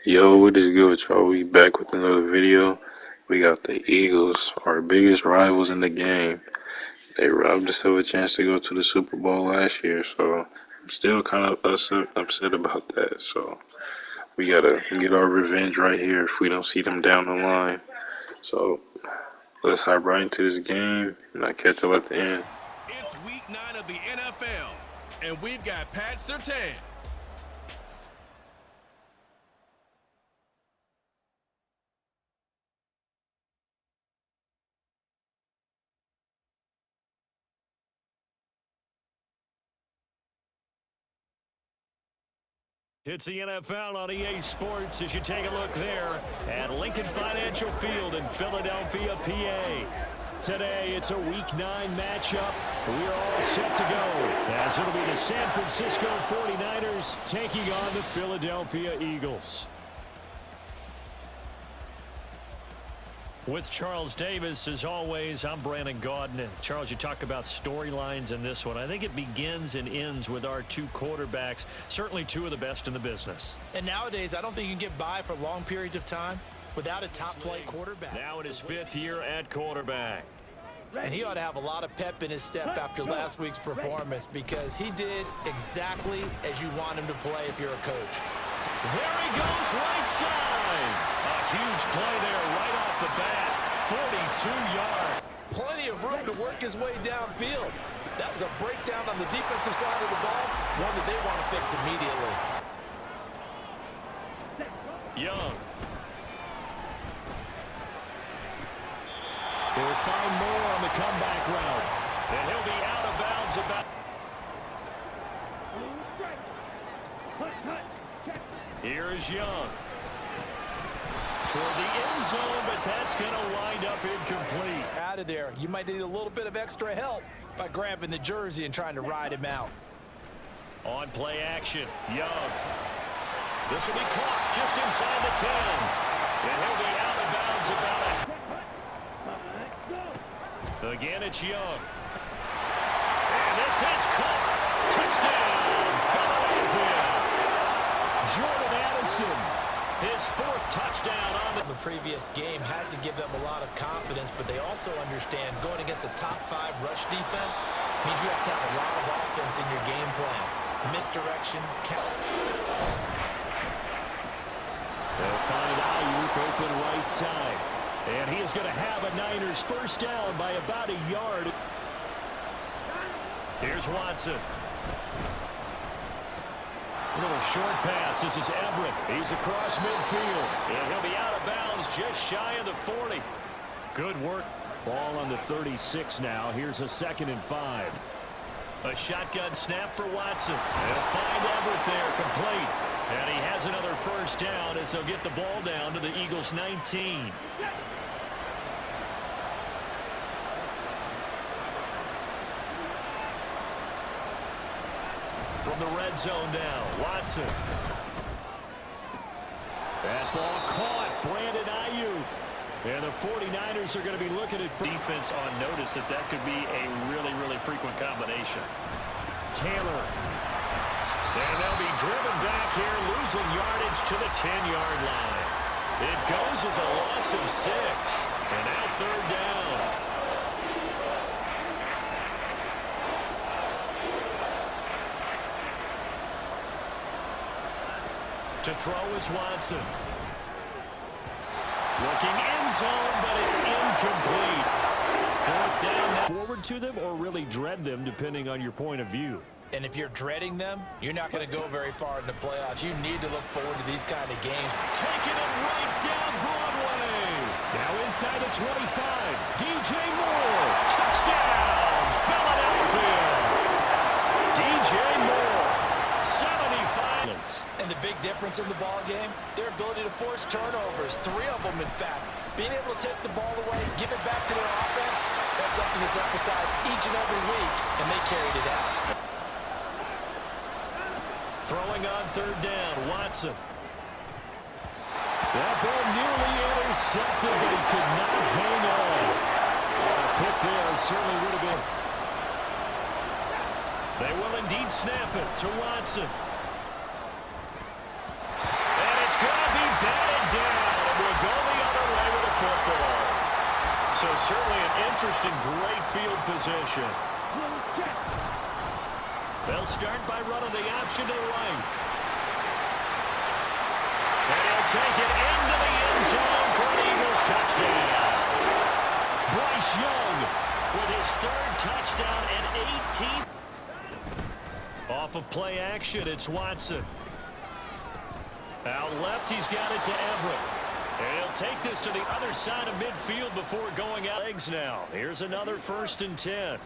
Yo, what is good, y'all? We back with another video. We got the Eagles, our biggest rivals in the game. They robbed us of a chance to go to the Super Bowl last year, so I'm still kind of upset about that. So we gotta get our revenge right here if we don't see them down the line. So let's hop right into this game, and I'll catch up at the end. It's week 9 of the NFL, and we've got Pat Surtain. It's the NFL on EA Sports as you take a look there at Lincoln Financial Field in Philadelphia, PA. Today, it's a Week 9 matchup. We're all set to go as it'll be the San Francisco 49ers taking on the Philadelphia Eagles. With Charles Davis, as always, I'm Brandon Gaudin. Charles, you talk about storylines in this one. I think it begins and ends with our two quarterbacks, certainly two of the best in the business. And nowadays, I don't think you can get by for long periods of time without a top-flight quarterback. Now in his 5th year at quarterback. And he ought to have a lot of pep in his step after last week's performance because he did exactly as you want him to play if you're a coach. There he goes, right side. A huge play there right off the bat, 42-yard. Plenty of room to work his way downfield. That was a breakdown on the defensive side of the ball, one that they want to fix immediately. Young. He'll find more on the comeback route. And he'll be out of bounds about. Here's Young. Toward the end zone, but that's going to wind up incomplete. Out of there. You might need a little bit of extra help by grabbing the jersey and trying to ride him out. On play action, Young. This will be caught just inside the 10. And he'll be out of bounds about it. Again, it's Young. And this is caught. Touchdown, Philadelphia. Jordan Addison, his 4th touchdown on the previous game has to give them a lot of confidence, but they also understand going against a top-5 rush defense means you have to have a lot of offense in your game plan. Misdirection, count. They'll find Ayuk open right side. And he is going to have a Niners first down by about a yard. Here's Watson. A little short pass. This is Everett. He's across midfield. And he'll be out of bounds just shy of the 40. Good work. Ball on the 36 now. Here's a 2nd and 5. A shotgun snap for Watson. They'll find Everett there, complete. And he has another first down as they'll get the ball down to the Eagles' 19. From the red zone now, Watson. That ball caught, Brandon Ayuk. And the 49ers are going to be looking at defense on notice that could be a really frequent combination. Taylor. And they'll be driven back here, losing yardage to the 10-yard line. It goes as a loss of 6. And now 3rd down. To throw is Watson. Looking end zone, but it's incomplete. 4th down. Forward to them or really dread them, depending on your point of view. And if you're dreading them, you're not going to go very far in the playoffs. You need to look forward to these kind of games. Taking it right down Broadway. Now inside the 25. DJ Moore. Touchdown, Philadelphia. DJ Moore. 75. And the big difference in the ball game, their ability to force turnovers. 3 of them, in fact. Being able to take the ball away, give it back to their offense, that's something that's emphasized each and every week, and they carried it out. Throwing on 3rd down, Watson. That ball nearly intercepted, but he could not hang on. A pick there certainly would have been. They will indeed snap it to Watson. And it's going to be So certainly an interesting, great field position. They'll start by running the option to the right. And he'll take it into the end zone for an Eagles touchdown. Bryce Young with his third touchdown and 18. Off of play action, it's Watson. Out left, he's got it to Everett. And he'll take this to the other side of midfield before going out. Legs now. Here's another 1st and 10.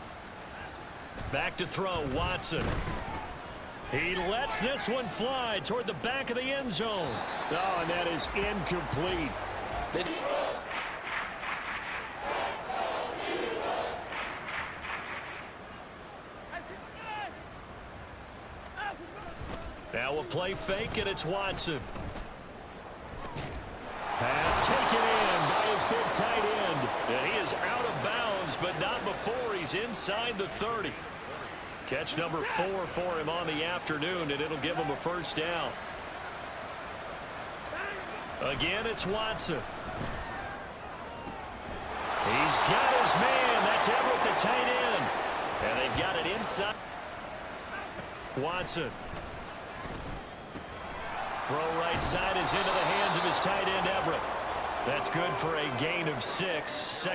Back to throw, Watson. He lets this one fly toward the back of the end zone. Oh, and that is incomplete. Now a play fake, and it's Watson. Pass taken in by his big tight end. And he is out of bounds, but not before he's inside the 30. Catch number 4 for him on the afternoon, and it'll give him a 1st down. Again, it's Watson. He's got his man. That's Everett, the tight end. And they've got it inside. Watson. Throw right side is into the hands of his tight end, Everett. That's good for a gain of 6.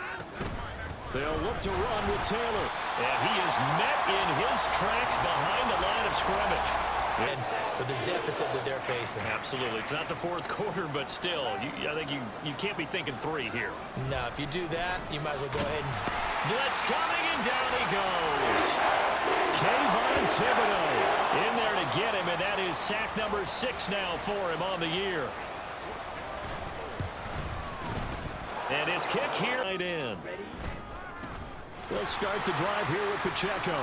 They'll look to run with Taylor. And he is met in his tracks behind the line of scrimmage. And with the deficit that they're facing. Absolutely. It's not the 4th quarter, but still, I think you can't be thinking 3 here. No, if you do that, you might as well go ahead and... Blitz coming, and down he goes. Kayvon Thibodeau in there to get him, and that is sack number 6 now for him on the year. And his kick here right in. They'll start the drive here with Pacheco.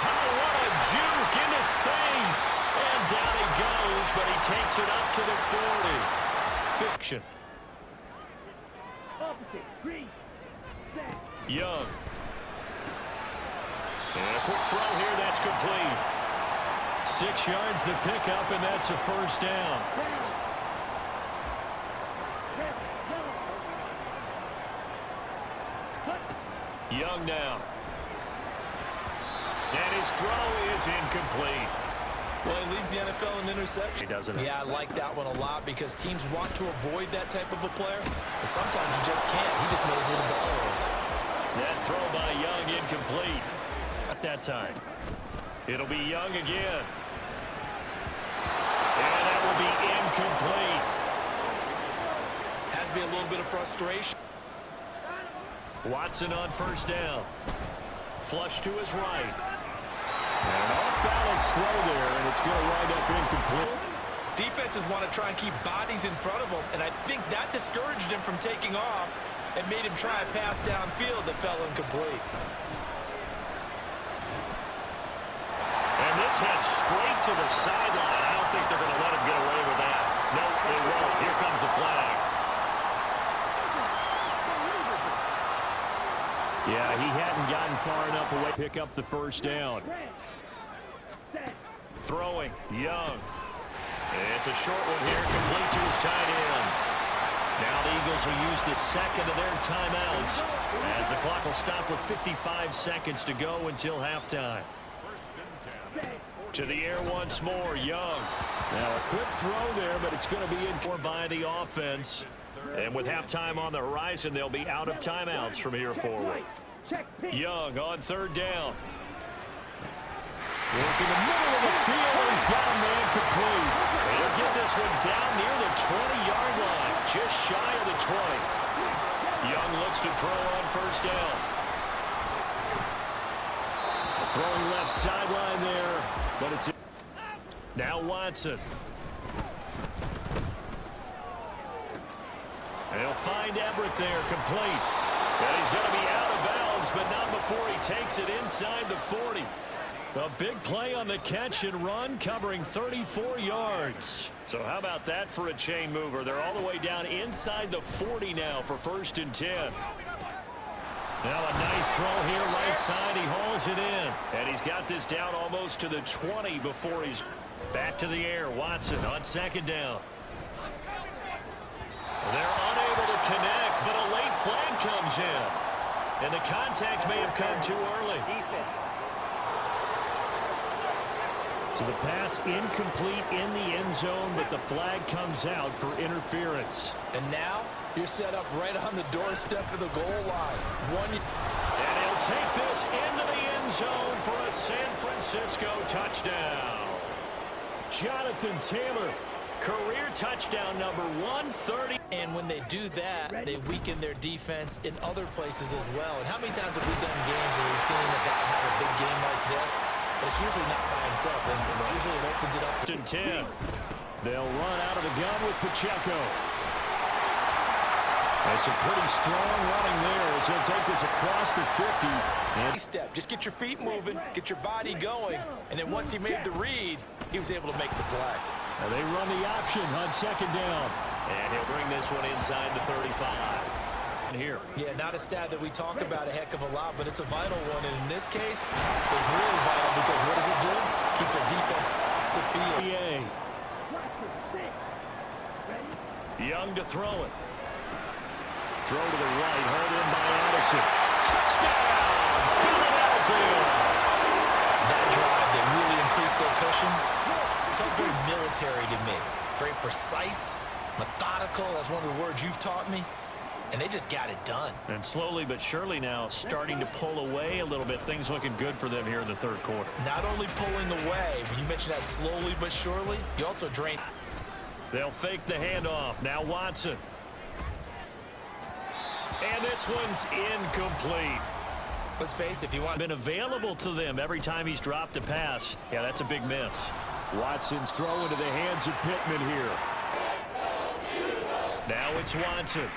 What a juke into space. And down he goes, but he takes it up to the 40. Fiction. Young. And a quick throw here, that's complete. 6 yards the pickup, and that's a 1st down. Young now. And his throw is incomplete. Well, he leads the NFL in interception. He doesn't. Yeah, I like that one a lot because teams want to avoid that type of a player, but sometimes you just can't. He just knows where the ball is. That throw by Young incomplete. At that time. It'll be Young again. And that will be incomplete. Has to be a little bit of frustration. Watson on 1st down. Flush to his right. An off-balance throw there, and it's going to wind up incomplete. Defenses want to try and keep bodies in front of them, and I think that discouraged him from taking off and made him try a pass downfield that fell incomplete. And this heads straight to the sideline. I don't think they're going to let him get away with that. No, they won't. Here comes the flag. Yeah, he hadn't gotten far enough away to pick up the 1st down. Throwing, Young. It's a short one here, complete to his tight end. Now the Eagles will use the 2nd of their timeouts as the clock will stop with 55 seconds to go until halftime. To the air once more, Young. Now a quick throw there, but it's going to be in for by the offense. And with halftime on the horizon, they'll be out of timeouts from here forward. Young on 3rd down. Working the middle of the field, and he's got a man complete. He'll get this one down near the 20-yard line, just shy of the 20. Young looks to throw on 1st down. Throwing left sideline there, but it's... Now Watson. And he'll find Everett there, complete. And he's going to be out of bounds, but not before he takes it inside the 40. A big play on the catch and run, covering 34 yards. So how about that for a chain mover? They're all the way down inside the 40 now for 1st and 10. Now a nice throw here, right side. He hauls it in. And he's got this down almost to the 20 before he's back to the air. Watson on 2nd down. They're unable to connect, but a late flag comes in. And the contact may have come too early. So the pass incomplete in the end zone, but the flag comes out for interference. And now you're set up right on the doorstep of the goal line. And he'll take this into the end zone for a San Francisco touchdown. Jonathan Taylor, career touchdown number 130. And when they do that, they weaken their defense in other places as well. And how many times have we done games where we've seen a guy have a big game like this? But it's usually not by himself, is it? Usually it opens it up. 10. They'll run out of the gun with Pacheco. That's a pretty strong running there as he'll take this across the 50. And step. Just get your feet moving, get your body going, and then once he made the read, he was able to make the play. Now they run the option on second down. And he'll bring this one inside the 35. Here. Yeah, not a stat that we talk about a heck of a lot, but it's a vital one. And in this case, it's really vital because what does it do? Keeps our defense off the field. Young to throw it. Throw to the right, held in by Addison. Touchdown, Philadelphia! That drive that really increased their cushion felt very military to me. Very precise, methodical. That's one of the words you've taught me. And they just got it done. And slowly but surely now starting to pull away a little bit. Things looking good for them here in the third quarter. Not only pulling away, but you mentioned that slowly but surely, you also drain. They'll fake the handoff. Now Watson. And this one's incomplete. Let's face it, if you want been available to them every time he's dropped a pass. Yeah, that's a big miss. Watson's throw into the hands of Pittman here. Now it's Watson.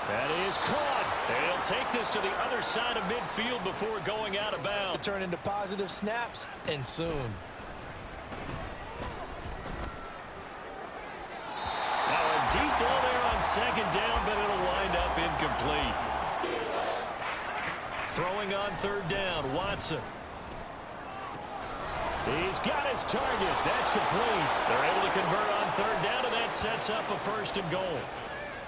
That is caught. They'll take this to the other side of midfield before going out of bounds. Turn into positive snaps, and soon. Now a deep ball there on second down, but it'll wind up incomplete. Throwing on third down, Watson. He's got his target. That's complete. They're able to convert on third down, and that sets up a first and goal.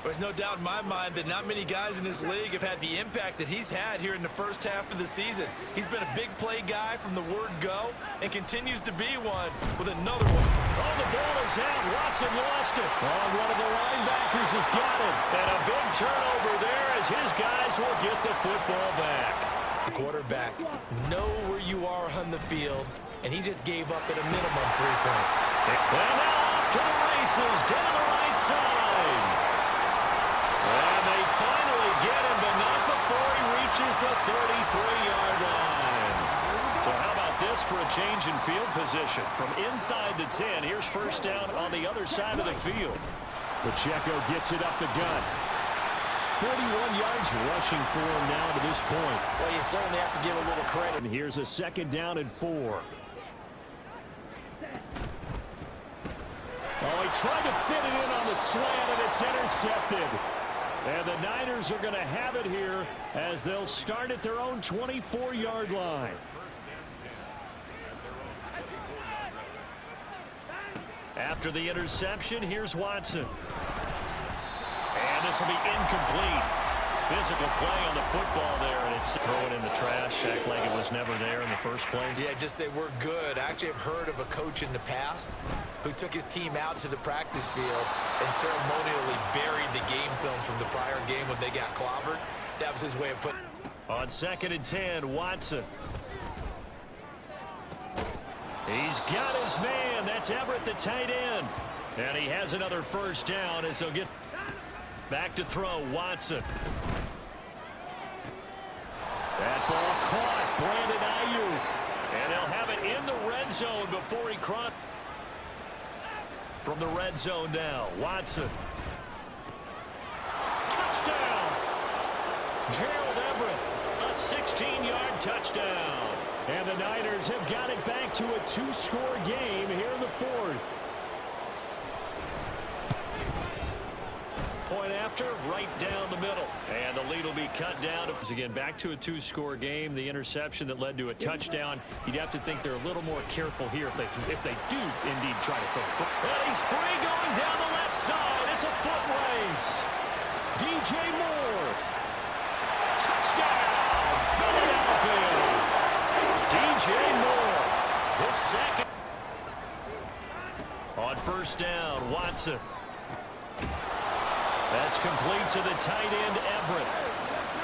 There's no doubt in my mind that not many guys in this league have had the impact that he's had here in the first half of the season. He's been a big play guy from the word go and continues to be one with another one. Oh, the ball is out. Watson lost it. Oh, one of the linebackers has got it. And a big turnover there as his guys will get the football back. The quarterback, know where you are on the field, and he just gave up at a minimum 3 points. And now off to the races down the right side. And they finally get him, but not before he reaches the 33-yard line. So how about this for a change in field position? From inside the 10, here's first down on the other side of the field. Pacheco gets it up the gut. 41 yards rushing for him now to this point. Well, you certainly have to give a little credit. And here's a second down and 4. Oh, he tried to fit it in on the slant, and it's intercepted. And the Niners are going to have it here as they'll start at their own 24-yard line. After the interception, here's Watson. And this will be incomplete. Physical play on the football there, and it's thrown in the trash. Act like it was never there in the first place. Yeah, just say we're good. I actually have heard of a coach in the past who took his team out to the practice field and ceremonially buried the game films from the prior game when they got clobbered. That was his way of putting. On second and 10, Watson. He's got his man. That's Everett, the tight end. And he has another first down as he'll get back to throw. Watson. That ball caught. Brandon Ayuk. And they'll have it in the red zone before he crosses. From the red zone now, Watson. Touchdown! Gerald Everett, a 16-yard touchdown. And the Niners have got it back to a 2-score game here in the fourth. Point after, right down the middle. And the lead will be cut down. Again, back to a 2-score game. The interception that led to a touchdown. You'd have to think they're a little more careful here if they do indeed try to throw. And he's free going down the left side. It's a foot race. DJ Moore. Touchdown, Philadelphia. DJ Moore, his second. On first down, Watson. That's complete to the tight end, Everett.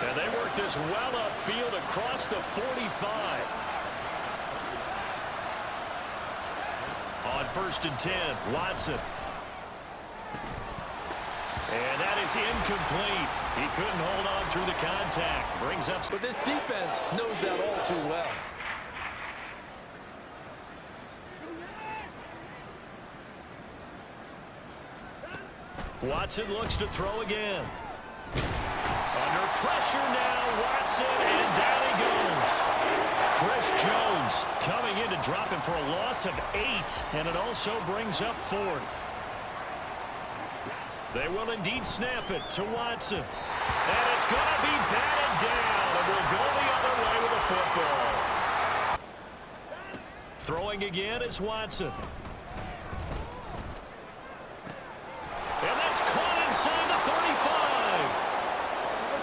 And they work this well upfield across the 45. On first and 10, Watson. And that is incomplete. He couldn't hold on through the contact. Brings up. But this defense knows that all too well. Watson looks to throw again. Under pressure now, Watson, and down he goes. Chris Jones coming in to drop him for a loss of 8, and it also brings up 4th. They will indeed snap it to Watson. And it's going to be batted down, and we'll go the other way with the football. Throwing again is Watson. And that's caught inside the 35.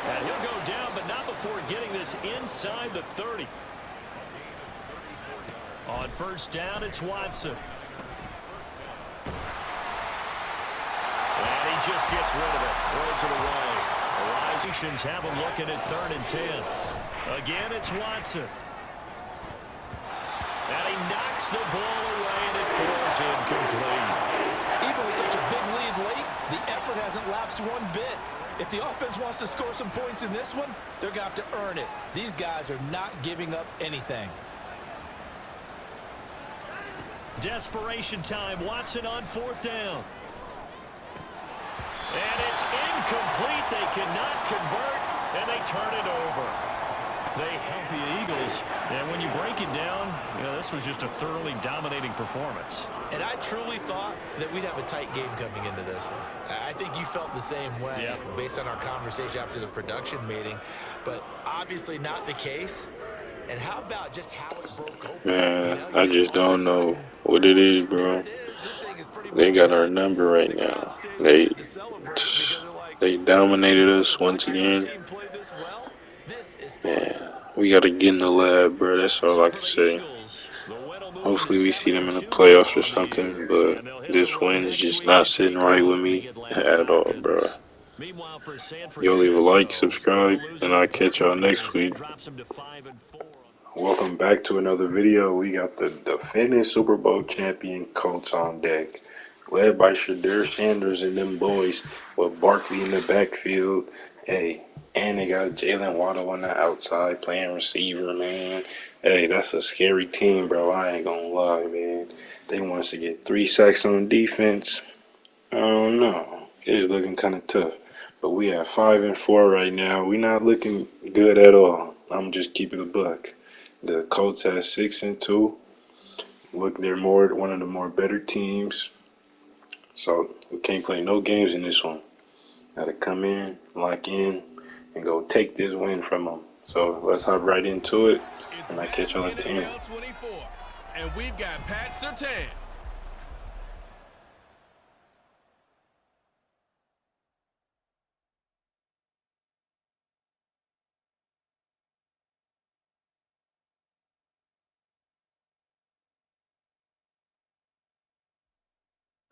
And he'll go down, but not before getting this inside the 30. On first down, it's Watson. And he just gets rid of it. Throws it away. The Rizations have him looking at 3rd and 10. Again, it's Watson. And he knocks the ball away, and it falls incomplete. Even with such a big lead late, the effort hasn't lapsed one bit. If the offense wants to score some points in this one, they're going to have to earn it. These guys are not giving up anything. Desperation time. Watson on 4th down. And it's incomplete. They cannot convert, and they turn it over. They help the Eagles, and when you break it down, this was just a thoroughly dominating performance. And I truly thought that we'd have a tight game coming into this one. I think you felt the same way based on our conversation after the production meeting, but obviously not the case. And how about just how it broke open? Man, I just don't know what it is, bro. They got our number right now. They dominated us once again. Yeah, we got to get in the lab, bro. That's all I can say. Hopefully we see them in the playoffs or something, but this win is just not sitting right with me at all, bro. Yo, leave a like, subscribe, and I'll catch y'all next week. Welcome back to another video. We got the defending Super Bowl champion Colts on deck, led by Shadur Sanders and them boys with Barkley in the backfield. Hey, and they got Jalen Waddle on the outside playing receiver, man. Hey, that's a scary team, bro. I ain't gonna lie, man. They want us to get 3 sacks on defense. I don't know. It's looking kind of tough. But we at 5-4 right now. We not looking good at all. I'm just keeping a buck. The Colts at 6-2. Look, they're one of the more better teams. So we can't play no games in this one. Got to come in, lock in, and go take this win from them. So let's hop right into it, and I'll catch y'all at the end. And we've got Pat Surtain.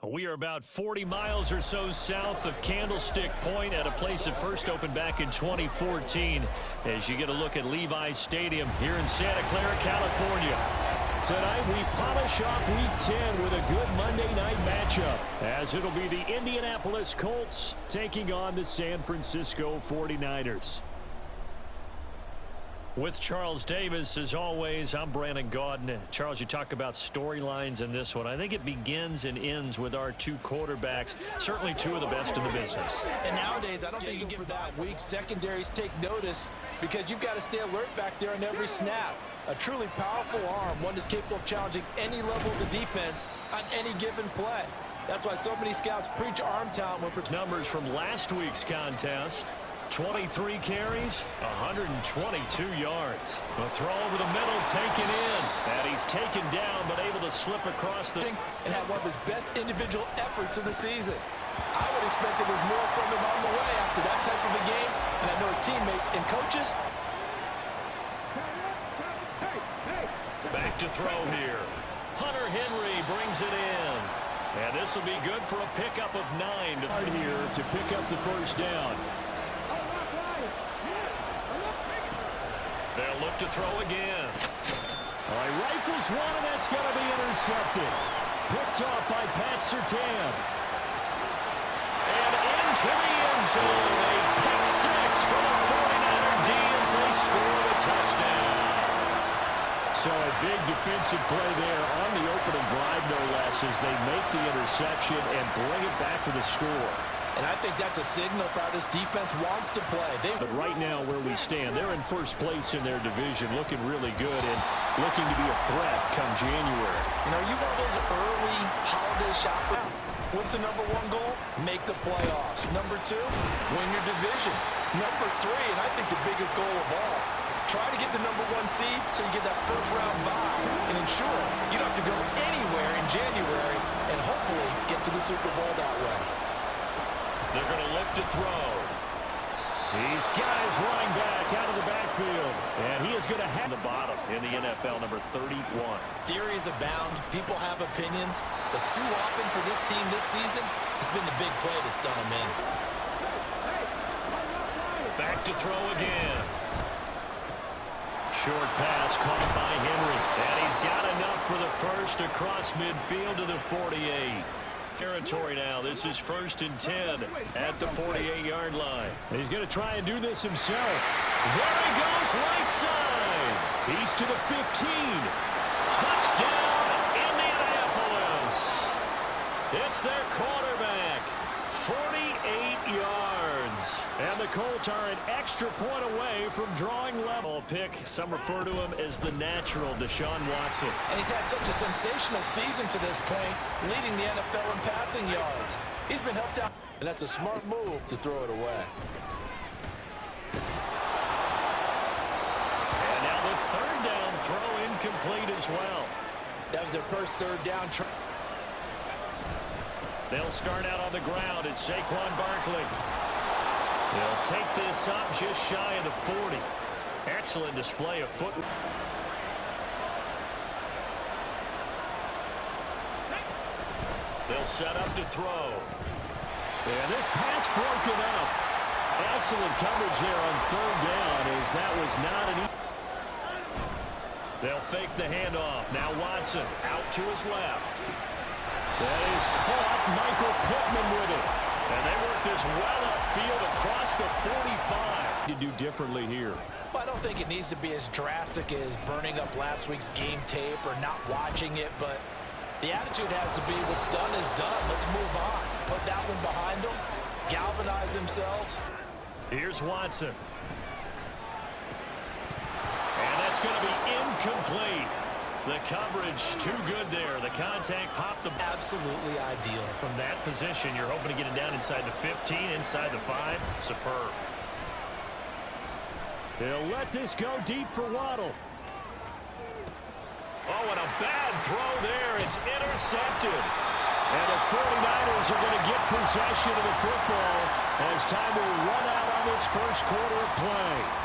We are about 40 miles or so south of Candlestick Point at a place that first opened back in 2014 as you get a look at Levi's Stadium here in Santa Clara, California. Tonight we polish off Week 10 with a good Monday night matchup as it'll be the Indianapolis Colts taking on the San Francisco 49ers. With Charles Davis, as always, I'm Brandon Gaudin. Charles, you talk about storylines in this one. I think it begins and ends with our 2 quarterbacks, certainly 2 of the best in the business. And nowadays, I don't think you get that weak. Secondaries take notice because you've got to stay alert back there on every snap. A truly powerful arm, one that's capable of challenging any level of the defense on any given play. That's why so many scouts preach arm talent. Numbers from last week's contest. 23 carries, 122 yards. A throw over the middle, taken in. And he's taken down, but able to slip across the... And had one of his best individual efforts of the season. I would expect that there's more from him on the way after that type of a game. And I know his teammates and coaches. Back to throw here. Hunter Henry brings it in. And this will be good for a pickup of 9 here to pick up the first down. They'll look to throw again. All right, rifles one, and that's going to be intercepted. Picked off by Pat Surtain. And into the end zone. A pick six for the 49er D as they score a touchdown. So a big defensive play there on the opening drive, no less, as they make the interception and bring it back for the score. And I think that's a signal for how this defense wants to play. But right now where we stand, they're in first place in their division, looking really good and looking to be a threat come January. You know, you one of those early holiday shoppers. What's the number one goal? Make the playoffs. Number two, win your division. Number three, and I think the biggest goal of all, try to get the number one seed so you get that first round bye and ensure you don't have to go anywhere in January and hopefully get to the Super Bowl that way. They're going to look to throw. He's got his running back out of the backfield. And he is going to have the bottom in the NFL, number 31. Theories abound. People have opinions. But too often for this team this season, it's been the big play that's done them in. Back to throw again. Short pass caught by Henry. And he's got enough for the first across midfield to the 48. Territory now. This is 1st and 10 at the 48-yard line. He's going to try and do this himself. There he goes, right side. He's to the 15. Touchdown, Indianapolis. It's their quarterback. 48 yards. And the Colts are an extra point away from drawing level. Pick, some refer to him as the natural Deshaun Watson. And he's had such a sensational season to this point, leading the NFL in passing yards. He's been helped out, and that's a smart move to throw it away. And now the third down throw incomplete as well. That was their first third down try. They'll start out on the ground. It's Saquon Barkley. They'll take this up just shy of the 40. Excellent display of foot. They'll set up to throw. And this pass broken up. Excellent coverage there on third down as that was not an easy. They'll fake the handoff. Now Watson out to his left. That is caught. Michael Pittman with it. And they work this well upfield across the 45. To do differently here. Well, I don't think it needs to be as drastic as burning up last week's game tape or not watching it, but the attitude has to be what's done is done. Let's move on. Put that one behind them. Galvanize themselves. Here's Watson. And that's going to be incomplete. The coverage too good there. The contact popped the... Absolutely ideal. From that position, you're hoping to get it down inside the 15, inside the 5. Superb. They'll let this go deep for Waddle. Oh, and a bad throw there. It's intercepted. And the 49ers are going to get possession of the football as time will run out on this first quarter of play.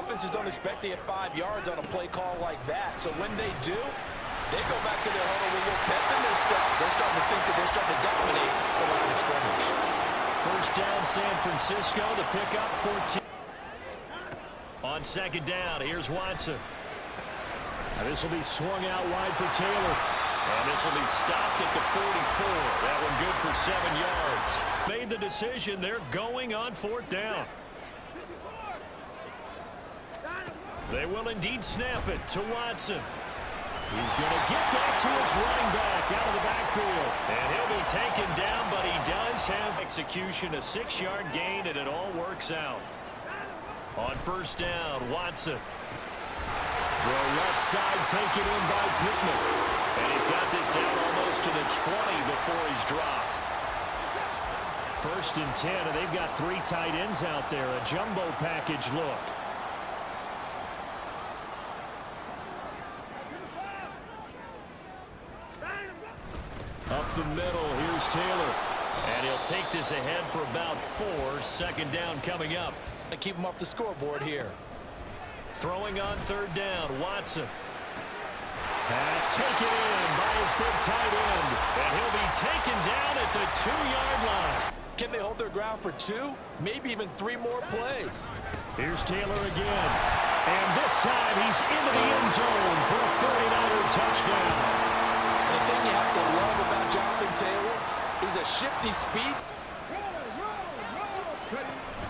Offenses don't expect to get 5 yards on a play call like that. So when they do, they go back to their huddle with a little pep in their steps. They're starting to think that they're starting to dominate the line of scrimmage. First down, San Francisco to pick up 14. On second down, here's Watson. And this will be swung out wide for Taylor. And this will be stopped at the 44. That one good for 7 yards. Made the decision. They're going on 4th down. They will indeed snap it to Watson. He's going to get that to his running back out of the backfield. And he'll be taken down, but he does have execution, a 6-yard gain, and it all works out. On first down, Watson. Throw left side taken in by Pittman. And he's got this down almost to the 20 before he's dropped. 1st and 10, and they've got 3 tight ends out there. A jumbo package look. Up the middle, here's Taylor. And he'll take this ahead for about 4. 2nd down coming up. They keep him up the scoreboard here. Throwing on 3rd down, Watson. Pass taken in by his big tight end. And he'll be taken down at the 2-yard line. Can they hold their ground for 2? Maybe even 3 more plays. Here's Taylor again. And this time he's into the end zone for a 49er touchdown. The thing you have to love about Jonathan Taylor, he's a shifty speed.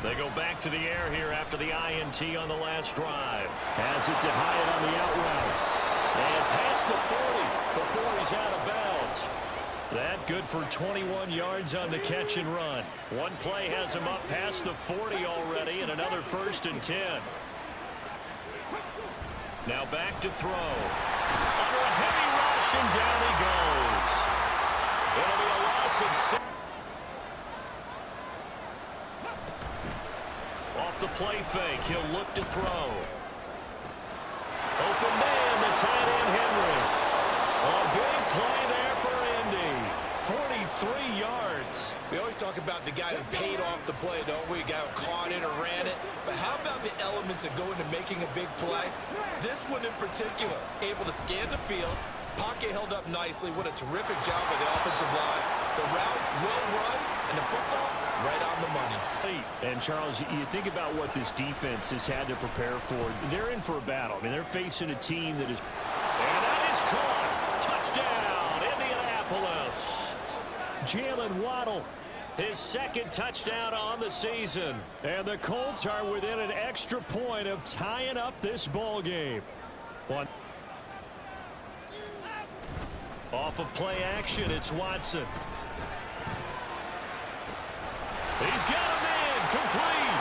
They go back to the air here after the INT on the last drive. Has it to Hyatt on the out route. And past the 40 before he's out of bounds. That good for 21 yards on the catch and run. One play has him up past the 40 already, and another 1st and 10. Now back to throw. Under a heavy rush, and down he goes. It'll be a loss of 6. Off the play fake, he'll look to throw. Open man, the tight end Henry. A big play there for Indy. 43 yards. We always talk about the guy who paid off the play, don't we? The guy who caught it or ran it. But how about the elements that go into making a big play? This one in particular, able to scan the field, pocket held up nicely. What a terrific job by the offensive line. The route well run, and the football right on the money. And Charles, you think about what this defense has had to prepare for. They're in for a battle. I mean, they're facing a team that is... And that is caught. Touchdown, Indianapolis. Jalen Waddle, his 2nd touchdown on the season. And the Colts are within an extra point of tying up this ball game. Off of play action, it's Watson. He's got a man, complete.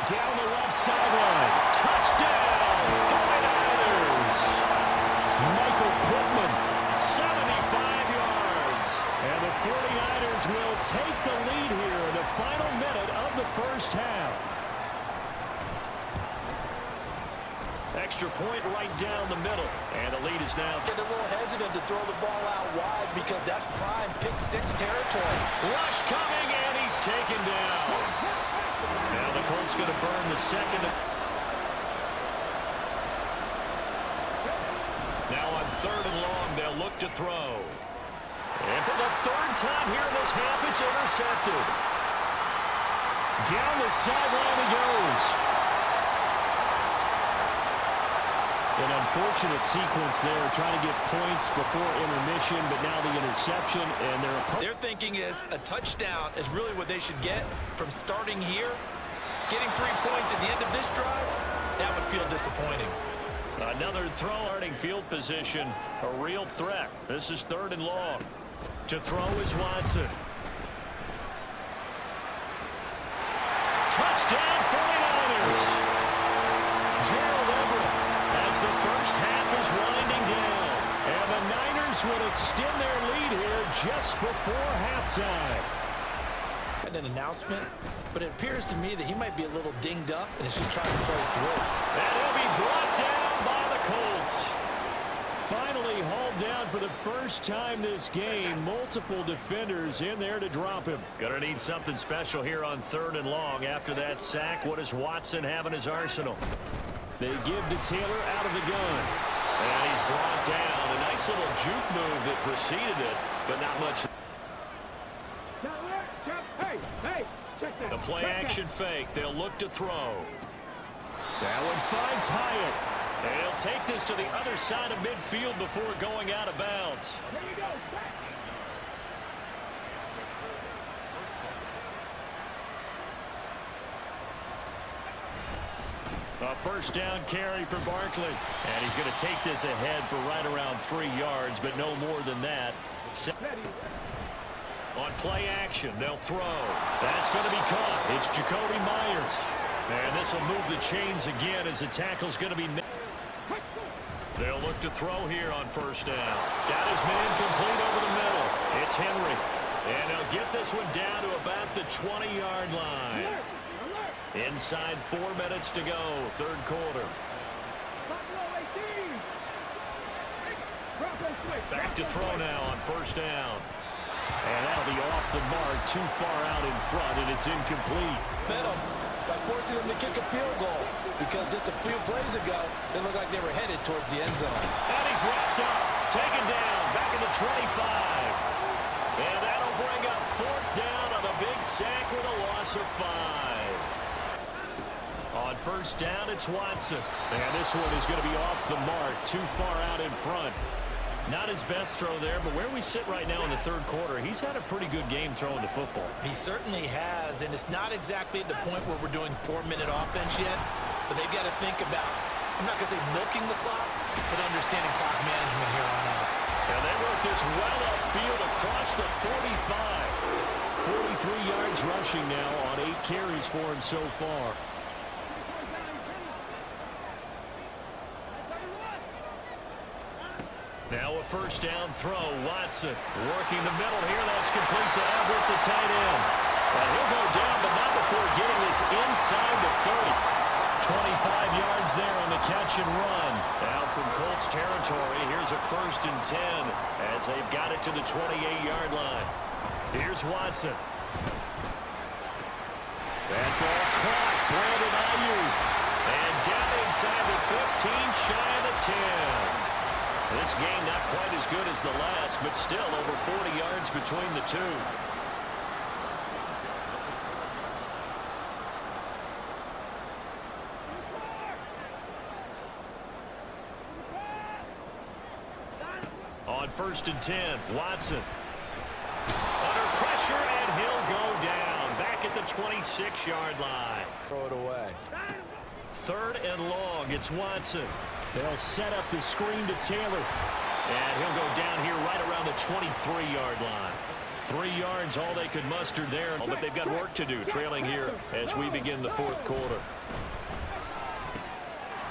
Down the left sideline. Touchdown, 49ers. Michael Pittman, 75 yards. And the 49ers will take the lead here in the final minute of the 1st half. Extra point right down the middle. And the lead is now... Get a little hesitant to throw the ball out wide because that's prime pick 6 territory. Rush coming, and he's taken down. Now the Colts going to burn the 2nd. Now on 3rd and long, they'll look to throw. And for the 3rd time here in this half, it's intercepted. Down the sideline he goes. An unfortunate sequence there, trying to get points before intermission, but now the interception, and their thinking is a touchdown is really what they should get from starting here. Getting 3 points at the end of this drive, that would feel disappointing. Another throw, starting field position, a real threat. This is 3rd and long. To throw is Watson. Touchdown, 49ers. Gerald Everett, as the 1st half is winding down. And the Niners will extend their lead here just before halftime. An announcement, but it appears to me that he might be a little dinged up and is just trying to play through. And he'll be brought down by the Colts. Finally hauled down for the 1st time this game. Multiple defenders in there to drop him. Gonna need something special here on 3rd and long. After that sack, what does Watson have in his arsenal? They give to Taylor out of the gun. And he's brought down. A nice little juke move that preceded it, but not much. The play action fake. They'll look to throw. That one finds Hyatt. And he'll take this to the other side of midfield before going out of bounds. A 1st down carry for Barkley. And he's going to take this ahead for right around 3 yards, but no more than that. On play action, they'll throw. That's going to be caught. It's Jacoby Myers. And this will move the chains again as the tackle's going to be... They'll look to throw here on 1st down. Got his man complete over the middle. It's Henry. And they'll get this one down to about the 20-yard line. Inside 4 minutes to go, third quarter. Back to throw now on first down. And that'll be off the mark, too far out in front, and it's incomplete. Middle, by forcing them to kick a field goal, because just a few plays ago, they looked like they were headed towards the end zone. And he's wrapped up, taken down, back at the 25. And that'll bring up fourth down on the big sack with a loss of 5. On first down, it's Watson. And this one is going to be off the mark, too far out in front. Not his best throw there, but where we sit right now in the third quarter, he's had a pretty good game throwing the football. He certainly has, and it's not exactly at the point where we're doing 4-minute offense yet, but they've got to think about, I'm not going to say milking the clock, but understanding clock management here on out. And they work this well upfield across the 45. 43 yards rushing now on 8 carries for him so far. Now a first down throw. Watson working the middle here. That's complete to Everett, the tight end. And he'll go down, but not before getting this inside the 30. 25 yards there on the catch and run. Now from Colts territory, here's a 1st and 10 as they've got it to the 28-yard line. Here's Watson. That ball caught. Brandon Ayuk. And down inside the 15, shy of the 10. This game not quite as good as the last, but still over 40 yards between the two. On 1st and 10, Watson. Under pressure, and he'll go down. Back at the 26-yard line. Throw it away. 3rd and long, it's Watson. They'll set up the screen to Taylor. And he'll go down here right around the 23-yard line. 3 yards, all they could muster there. But they've got work to do, trailing here as we begin the fourth quarter.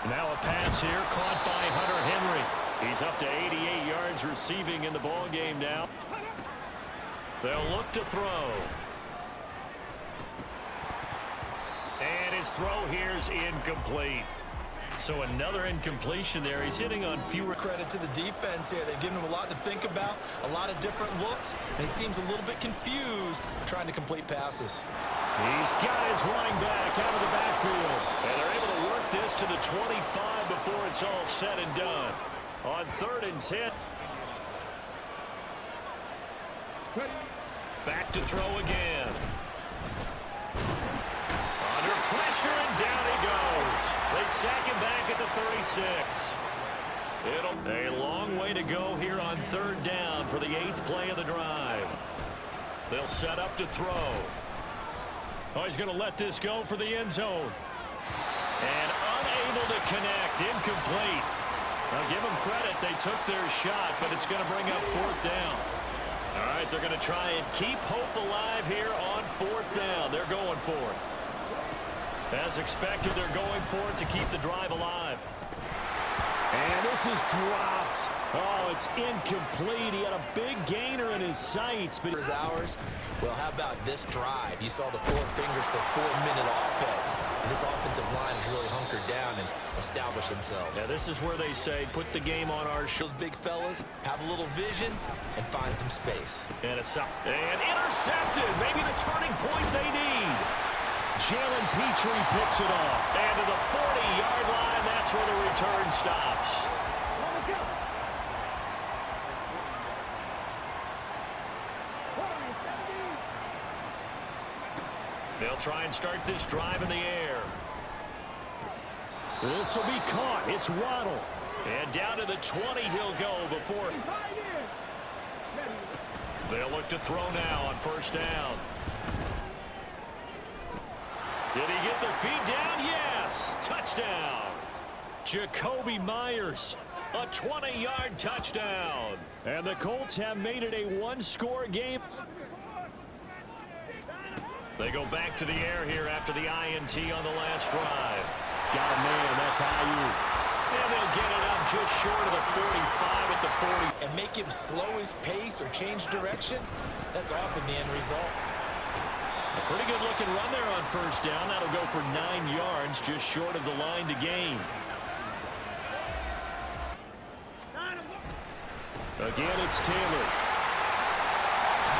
Now a pass here, caught by Hunter Henry. He's up to 88 yards receiving in the ball game now. They'll look to throw. And his throw here's incomplete. So another incompletion there. He's hitting on fewer. Credit to the defense here. They've given him a lot to think about, a lot of different looks, and he seems a little bit confused trying to complete passes. He's got his running back out of the backfield. And they're able to work this to the 25 before it's all said and done. On 3rd and 10. Back to throw again. Under pressure, and down he goes. They sack him back at the 36. It'll a long way to go here on 3rd down for the 8th play of the drive. They'll set up to throw. Oh, he's going to let this go for the end zone. And unable to connect, incomplete. Now give them credit, they took their shot, but it's going to bring up 4th down. All right, they're going to try and keep hope alive here on 4th down. They're going for it. As expected, they're going for it to keep the drive alive. And this is dropped. Oh, it's incomplete. He had a big gainer in his sights. But his hours. Well, how about this drive? You saw the 4 fingers for 4-minute offense. And this offensive line has really hunkered down and established themselves. Now, this is where they say, put the game on our Those big fellas have a little vision and find some space. And intercepted. Maybe the turning point they need. Jalen Petrie picks it off. And to the 40-yard line, that's where the return stops. They'll try and start this drive in the air. This will be caught. It's Waddle. And down to the 20 he'll go before. They'll look to throw now on 1st down. Did he get the feet down? Yes. Touchdown. Jacoby Myers. A 20-yard touchdown. And the Colts have made it a 1-score game. They go back to the air here after the INT on the last drive. Got a man. That's Ayuk. And they'll get it up just short of the 45 at the 40. And make him slow his pace or change direction, that's often the end result. A pretty good looking run there on first down. That'll go for 9 yards, just short of the line to gain. Again, it's Taylor.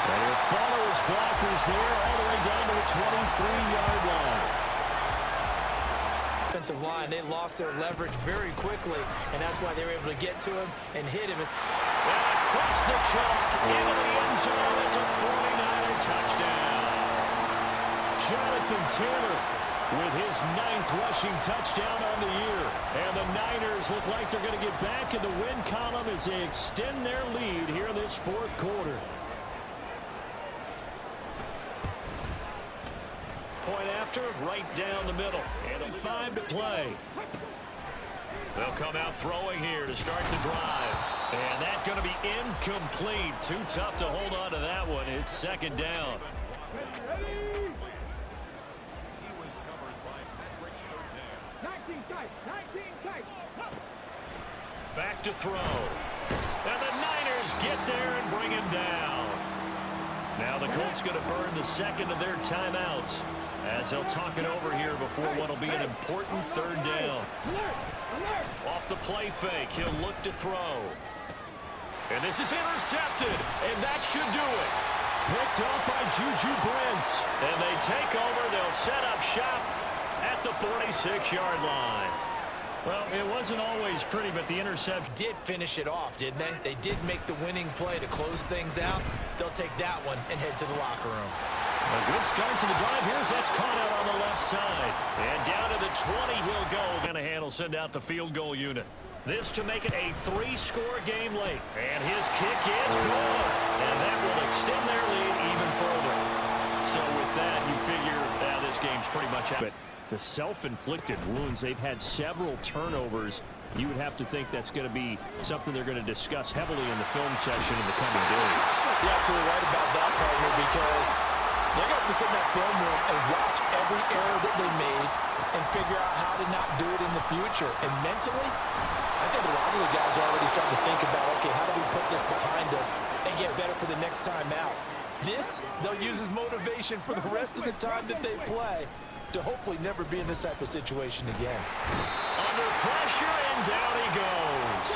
And he'll follow his blockers there all the way down to the 23-yard line. Offensive line, they lost their leverage very quickly, and that's why they were able to get to him and hit him. And across the chalk into the end zone. It's a 49er touchdown. Jonathan Taylor with his 9th rushing touchdown on the year. And the Niners look like they're going to get back in the win column as they extend their lead here in this fourth quarter. Point after, right down the middle. And a 5 to play. They'll come out throwing here to start the drive. And that's going to be incomplete. Too tough to hold on to that one. It's second down. Back to throw. And the Niners get there and bring him down. Now the Colts going to burn the second of their timeouts as they'll talk it over here before what will be an important third down. Off the play fake, he'll look to throw. And this is intercepted, and that should do it. Picked off by Juju Brents. And they take over. They'll set up shop at the 46-yard line. Well, it wasn't always pretty, but the interception did finish it off, didn't they? They did make the winning play to close things out. They'll take that one and head to the locker room. A good start to the drive. Here's that's caught out on the left side. And down to the 20 he'll go. Shanahan will send out the field goal unit. This to make it a 3-score game late. And his kick is good. And that will extend their lead even further. So with that, you figure this game's pretty much out. But the self-inflicted wounds, they've had several turnovers. You would have to think that's going to be something they're going to discuss heavily in the film session in the coming days. You're absolutely right about that, partner, because they're going to have to sit in that film room and watch every error that they made and figure out how to not do it in the future. And mentally, I think a lot of the guys are already starting to think about, okay, how do we put this behind us and get better for the next time out? This, they'll use as motivation for the rest of the time that they play to hopefully never be in this type of situation again. Under pressure, and down he goes.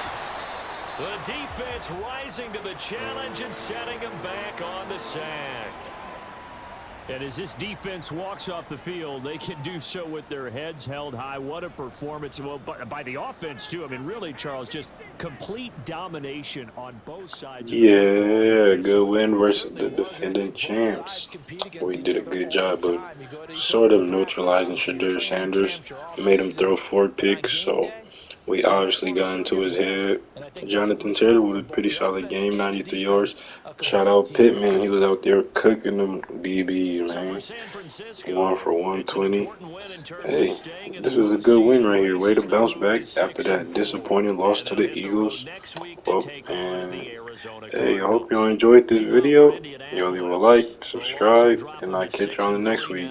The defense rising to the challenge and setting him back on the sack. And as this defense walks off the field, they can do so with their heads held high. What a performance by the offense, too. I mean, really, Charles, just complete domination on both sides. Yeah, good win versus the defending champs. We did a good job of sort of neutralizing Shadur Sanders. Made him throw 4 picks, so we obviously got into his head. Jonathan Taylor with a pretty solid game, 93 yards. Shout out Pittman, he was out there cooking them DBs, man. 1 for 120. Hey, this was a good win right here. Way to bounce back after that disappointing loss to the Eagles. Well, and hey, I hope y'all enjoyed this video. Y'all leave a like, subscribe, and I'll catch you on the next week.